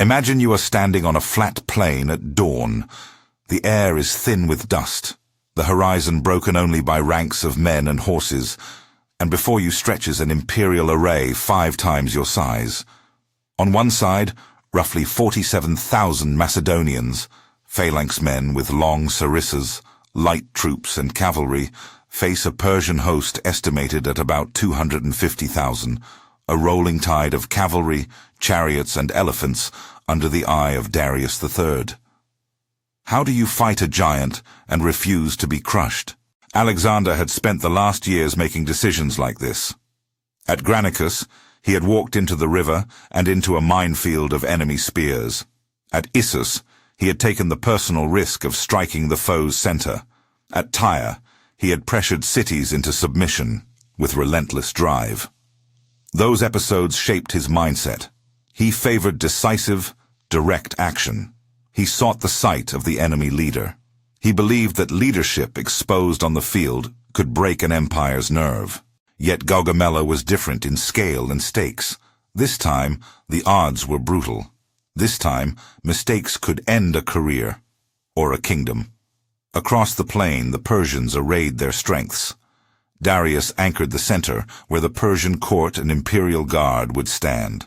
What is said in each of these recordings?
Imagine you are standing on a flat plain at dawn. The air is thin with dust, the horizon broken only by ranks of men and horses, and before you stretches an imperial array 5 times your size. On one side, roughly 47,000 Macedonians, phalanx men with long sarissas, light troops and cavalry, face a Persian host estimated at about 250,000, a rolling tide of cavalry, chariots and elephants under the eye of Darius III. How do you fight a giant and refuse to be crushed? Alexander had spent the last years making decisions like this. At Granicus, he had walked into the river and into a minefield of enemy spears. At Issus, he had taken the personal risk of striking the foe's center. At Tyre, he had pressured cities into submission with relentless drive. Those episodes shaped his mindset. He favored decisive, direct action. He sought the sight of the enemy leader. He believed that leadership exposed on the field could break an empire's nerve. Yet Gaugamela was different in scale and stakes. This time, the odds were brutal. This time, mistakes could end a career or a kingdom. Across the plain, the Persians arrayed their strengths. Darius anchored the center where the Persian court and imperial guard would stand.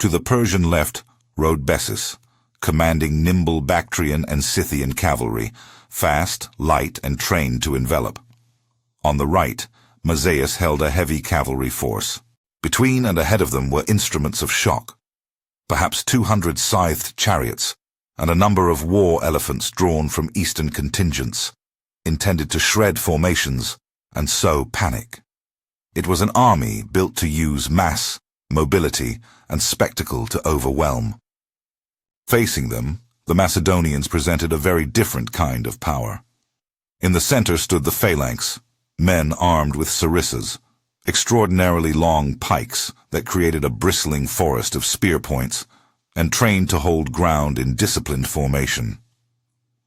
To the Persian left rode Bessus, commanding nimble Bactrian and Scythian cavalry, fast, light, and trained to envelop. On the right, Mazaeus held a heavy cavalry force. Between and ahead of them were instruments of shock, perhaps 200 scythed chariots, and a number of war elephants drawn from eastern contingents, intended to shred formations and sow panic. It was an army built to use mass, mobility, and spectacle to overwhelm. Facing them, the Macedonians presented a very different kind of power. In the center stood the phalanx, men armed with sarissas, extraordinarily long pikes that created a bristling forest of spear points, and trained to hold ground in disciplined formation.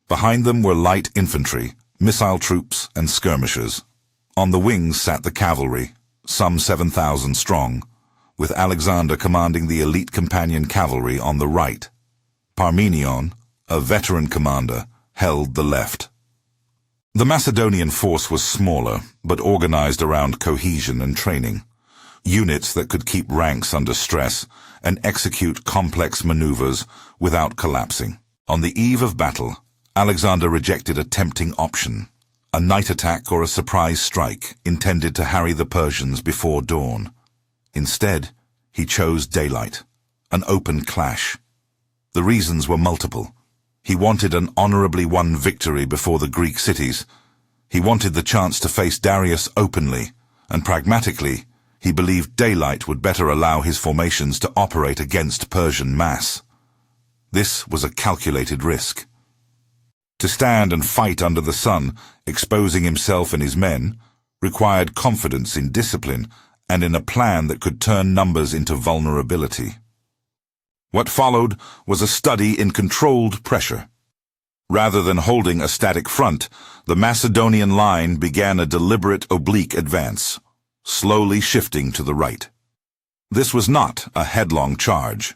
Behind them were light infantry, missile troops, and skirmishers. On the wings sat the cavalry, some 7,000 strong, with Alexander commanding the elite companion cavalry on the right. Parmenion, a veteran commander, held the left. The Macedonian force was smaller, but organized around cohesion and training. Units that could keep ranks under stress and execute complex maneuvers without collapsing. On the eve of battle, Alexander rejected a tempting option, a night attack or a surprise strike intended to harry the Persians before dawn. Instead, he chose daylight, an open clash. The reasons were multiple. He wanted an honorably won victory before the Greek cities. He wanted the chance to face Darius openly, and pragmatically, he believed daylight would better allow his formations to operate against Persian mass. This was a calculated risk. To stand and fight under the sun, exposing himself and his men, required confidence in discipline and in a plan that could turn numbers into vulnerability. What followed was a study in controlled pressure. Rather than holding a static front, the Macedonian line began a deliberate oblique advance, slowly shifting to the right. This was not a headlong charge.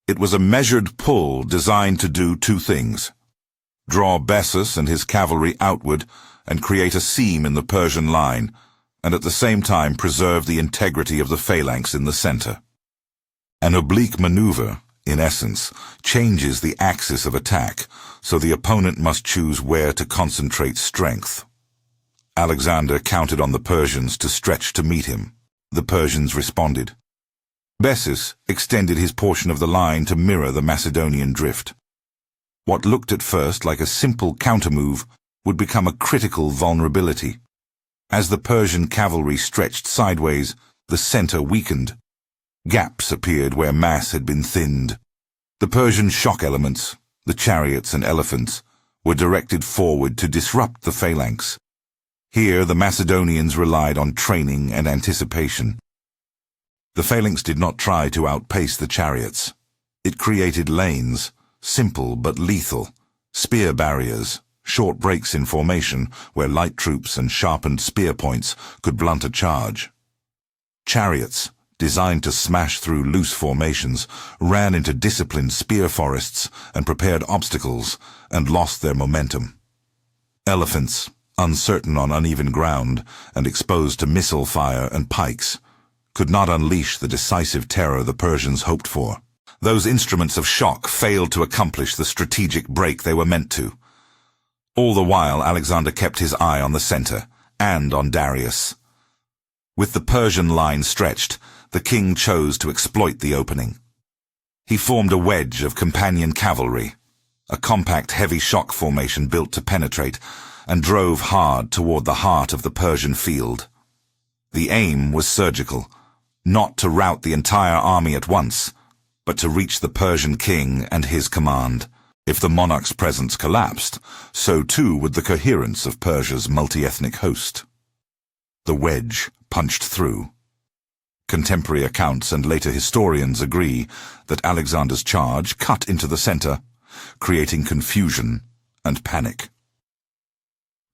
It was a measured pull designed to do 2 things: draw Bessus and his cavalry outward and create a seam in the Persian line, and at the same time preserve the integrity of the phalanx in the center. An oblique maneuver, in essence, changes the axis of attack, so the opponent must choose where to concentrate strength. Alexander counted on the Persians to stretch to meet him. The Persians responded. Bessus extended his portion of the line to mirror the Macedonian drift. What looked at first like a simple countermove would become a critical vulnerability. As the Persian cavalry stretched sideways, the center weakened. Gaps appeared where mass had been thinned. The Persian shock elements, the chariots and elephants, were directed forward to disrupt the phalanx. Here the Macedonians relied on training and anticipation. The phalanx did not try to outpace the chariots. It created lanes, simple but lethal, spear barriers, short breaks in formation where light troops and sharpened spear points could blunt a charge. Chariots, designed to smash through loose formations, ran into disciplined spear forests and prepared obstacles and lost their momentum. Elephants, uncertain on uneven ground and exposed to missile fire and pikes, could not unleash the decisive terror the Persians hoped for. Those instruments of shock failed to accomplish the strategic break they were meant to. All the while, Alexander kept his eye on the center and on Darius. With the Persian line stretched, the king chose to exploit the opening. He formed a wedge of companion cavalry, a compact heavy shock formation built to penetrate, and drove hard toward the heart of the Persian field. The aim was surgical, not to rout the entire army at once, but to reach the Persian king and his command. If the monarch's presence collapsed, so too would the coherence of Persia's multi-ethnic host. The wedge punched through. Contemporary accounts and later historians agree that Alexander's charge cut into the center, creating confusion and panic.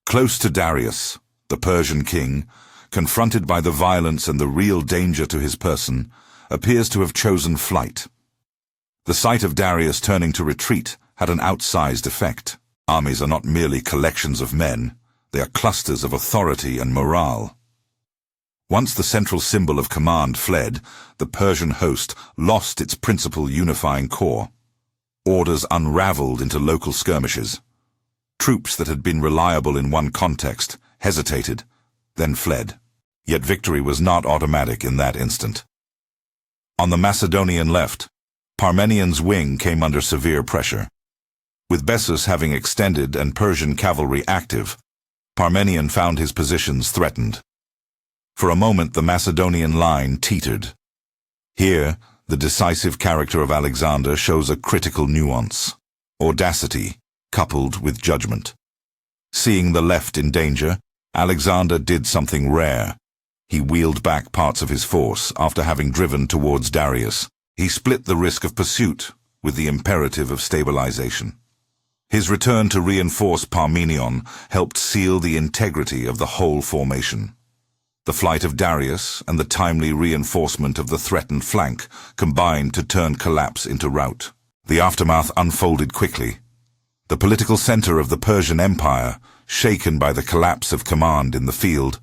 Close to Darius, the Persian king, confronted by the violence and the real danger to his person, appears to have chosen flight. The sight of Darius turning to retreat had an outsized effect. Armies are not merely collections of men, they are clusters of authority and morale. Once the central symbol of command fled, the Persian host lost its principal unifying core. Orders unraveled into local skirmishes. Troops that had been reliable in one context hesitated, then fled. Yet victory was not automatic in that instant. On the Macedonian left, Parmenian's wing came under severe pressure. With Bessus having extended and Persian cavalry active, Parmenian found his positions threatened. For a moment the Macedonian line teetered. Here, the decisive character of Alexander shows a critical nuance: audacity coupled with judgment. Seeing the left in danger, Alexander did something rare. He wheeled back parts of his force after having driven towards Darius. He split the risk of pursuit with the imperative of stabilization. His return to reinforce Parmenion helped seal the integrity of the whole formation. The flight of Darius and the timely reinforcement of the threatened flank combined to turn collapse into rout. The aftermath unfolded quickly. The political center of the Persian Empire, shaken by the collapse of command in the field,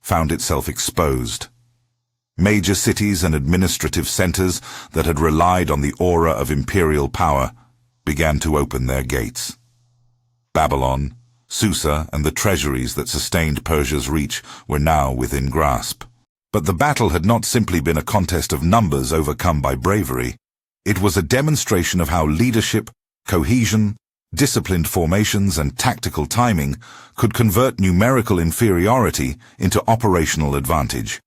found itself exposed. Major cities and administrative centers that had relied on the aura of imperial power began to open their gates. Babylon, Susa, and the treasuries that sustained Persia's reach were now within grasp. But the battle had not simply been a contest of numbers overcome by bravery. It was a demonstration of how leadership, cohesion, disciplined formations, and tactical timing could convert numerical inferiority into operational advantage.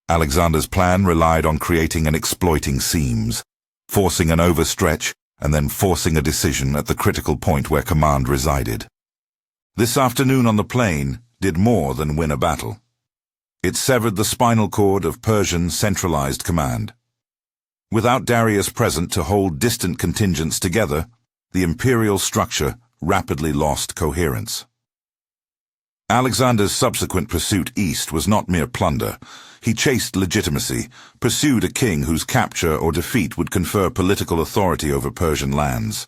Alexander's plan relied on creating and exploiting seams, forcing an overstretch, and then forcing a decision at the critical point where command resided. This afternoon on the plain did more than win a battle. It severed the spinal cord of Persian centralized command. Without Darius present to hold distant contingents together, the imperial structure rapidly lost coherence. Alexander's subsequent pursuit east was not mere plunder. He chased legitimacy, pursued a king whose capture or defeat would confer political authority over Persian lands.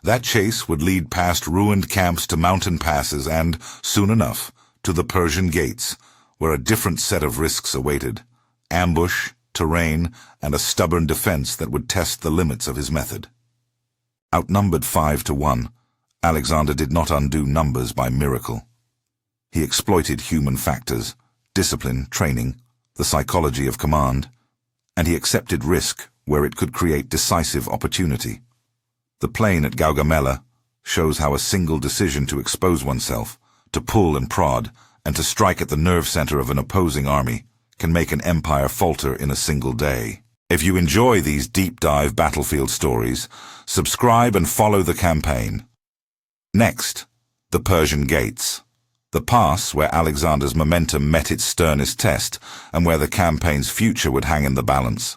That chase would lead past ruined camps to mountain passes and, soon enough, to the Persian gates, where a different set of risks awaited: ambush, terrain, and a stubborn defense that would test the limits of his method. Outnumbered 5-1, Alexander did not undo numbers by miracle. He exploited human factors, discipline, training, the psychology of command, and he accepted risk where it could create decisive opportunity. The plain at Gaugamela shows how a single decision to expose oneself, to pull and prod, and to strike at the nerve center of an opposing army can make an empire falter in a single day. If you enjoy these deep-dive battlefield stories, subscribe and follow the campaign. Next, the Persian Gates. The pass where Alexander's momentum met its sternest test and where the campaign's future would hang in the balance.